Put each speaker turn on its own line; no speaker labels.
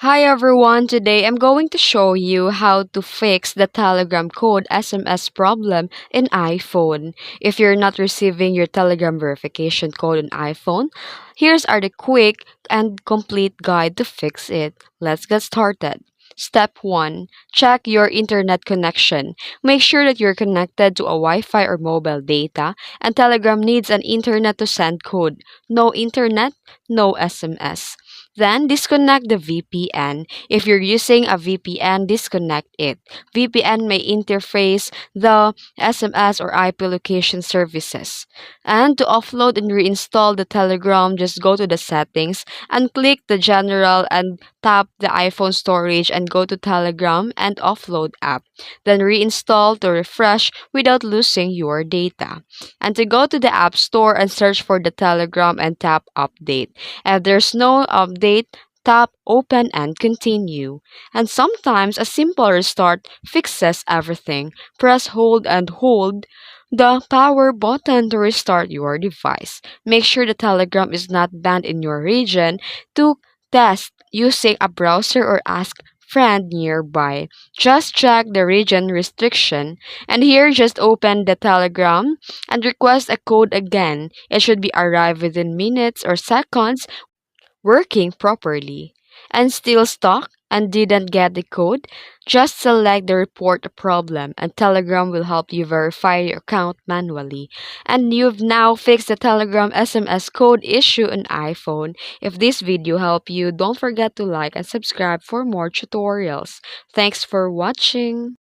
Hi everyone, today I'm going to show you how to fix the Telegram code SMS problem in iPhone. If you're not receiving your Telegram verification code on iPhone, here's are the quick and complete guide to fix it. Let's get started. Step 1. Check your internet connection. Make sure that you're connected to a Wi-Fi or mobile data, and Telegram needs an internet to send code. No internet, no SMS. Then disconnect the VPN. If you're using a VPN, disconnect it. VPN may interface the SMS or IP location services. And to offload and reinstall the Telegram, just go to the settings and click the general and tap the iPhone storage and go to Telegram and offload app. Then reinstall to refresh without losing your data. And to go to the App Store and search for the Telegram and tap update. If there's no update, tap open and continue. And sometimes a simple restart fixes everything. Press hold the power button to restart your device. Make sure the Telegram is not banned in your region. To test using a browser or ask friend nearby. Just check the region restriction. And here just open the Telegram and request a code again. It should be arrive within minutes or seconds working properly. And still stuck and didn't get the code, just select the report a problem and Telegram will help you verify your account manually. And you've now fixed the Telegram SMS code issue on iPhone. If this video helped you, don't forget to like and subscribe for more tutorials. Thanks for watching.